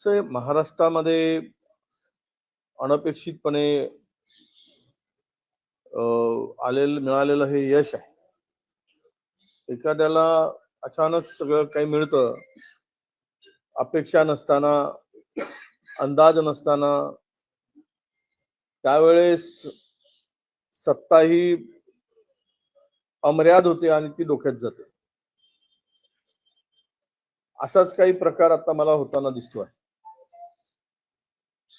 महाराष्ट्रामध्ये अनपेक्षितपणे मिळालेलं हे यश आहे. एखाद्याला अचानक सगळं काही मिळतं, अपेक्षा नसताना, अंदाज नसताना, त्यावेळेस सत्ता ही अमर्याद होते आणि ती डोक्यात जाते. असाच काही प्रकार आता मला होताना दिसतोय.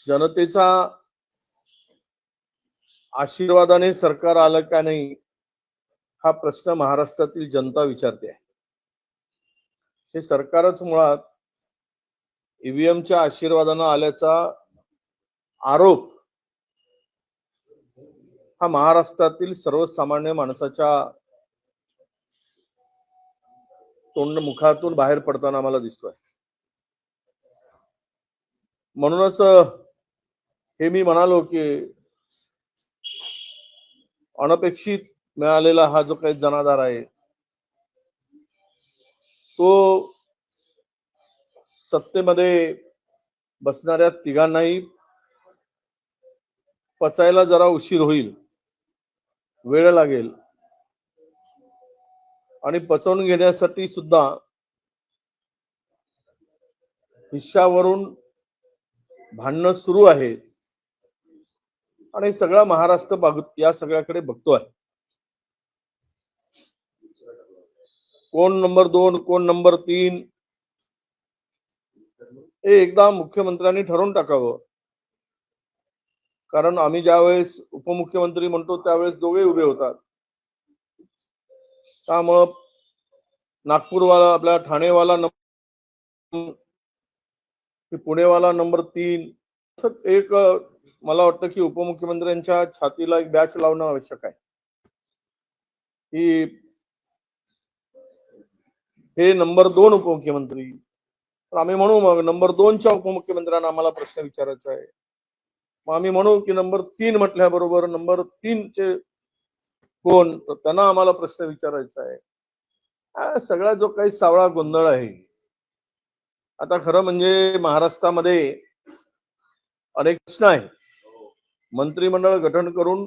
जनतेचा आशीर्वादाने सरकार आलं का नाही हा प्रश्न महाराष्ट्रातील जनता विचारते आहे. हे सरकारच मुळात ईव्हीएमच्या आशीर्वादाने आल्याचा आरोप हा महाराष्ट्रातील सर्वसामान्य माणसाच्या मुखातून बाहेर पडताना आम्हाला दिसतोय. म्हणूनच हे मी म्हणालो की अनपेक्षित मिळालेला हा जो काही जनाधार आहे तो सत्तेमध्ये बसणाऱ्या तिघांनाही पचायला जरा उशीर होईल, वेळ लागेल आणि पचवून घेण्यासाठी सुद्धा हिश्श्यावरून भांडणं सुरू आहे आणि सगळा महाराष्ट्र या सगळ्याकडे बघतोय. कोण नंबर 2 कोण नंबर 3 हे एकदा मुख्यमंत्र्यांनी ठरवून टाकावं. कारण आम्ही ज्यावेळेस उपमुख्यमंत्री म्हणतो त्यावेळेस दोघे उभे होतात. त्यामुळं नागपूरवाला आपला ठाणेवाला पुणेवाला नंबर 3 एक मला वाटतं की उपमुख्यमंत्र्यांच्या छातीला एक बॅच लावणं आवश्यक आहे की हे नंबर 2 उपमुख्यमंत्री. तर आम्ही म्हणू मग नंबर 2च्या उपमुख्यमंत्र्यांना आम्हाला प्रश्न विचारायचा आहे. मग आम्ही म्हणू की नंबर 3 म्हटल्याबरोबर नंबर 3चे कोण, तर त्यांना आम्हाला प्रश्न विचारायचा आहे. सगळा जो काही सावळा गोंधळ आहे. आता खरं म्हणजे महाराष्ट्रामध्ये अनेक प्रश्न आहे. मंत्रिमंडळ गठन करून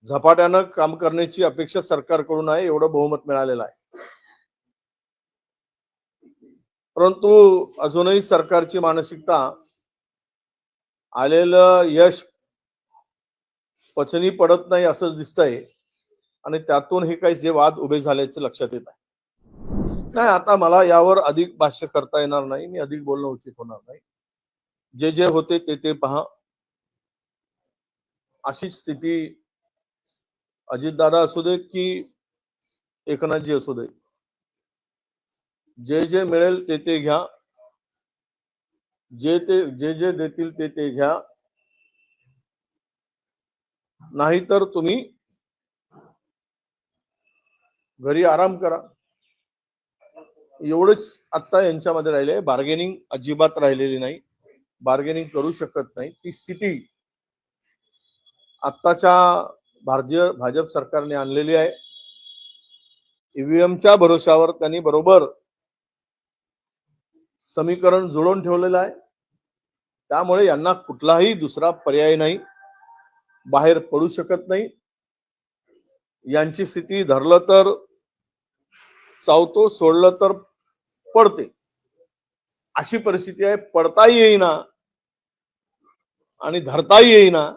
झपाट्यानं काम करण्याची अपेक्षा सरकारकडून आहे, एवढं बहुमत मिळालेलं आहे. परंतु अजूनही सरकारची मानसिकता आलेलं यश पचनी पडत नाही असंच दिसतंय आणि त्यातून हे काही जे वाद उभे झाल्याचे लक्षात येत आहे. नाही, आता मला यावर अधिक भाष्य करता येणार नाही. मी अधिक बोलणं उचित होणार नाही. जे जे होते ते पहा. अशीच स्थिती अजितदादा असू दे की एकनाथजी असू दे, जे जे मिळेल ते घ्या, जे जे देतील ते घ्या, नाहीतर तुम्ही घरी आराम करा. एवढंच आता यांच्यामध्ये राहिले. बार्गेनिंग अजिबात राहिलेली नाही. बार्गेनिंग करू शकत नाही. ती स्थिती आत्ताच्या भाजप सरकारने आणलेली आहे. ईव्हीएमच्या भरोशावर त्यांनी बरोबर समीकरण जुळवून ठेवलेलं आहे. त्यामुळे यांना कुठलाही दुसरा पर्याय नाही, बाहेर पडू शकत नाही. यांची स्थिती धरलं तर चावतो, सोडलं तर पडते, अशी परिस्थिती आहे. पडताही येईना आणि धरताही येईना.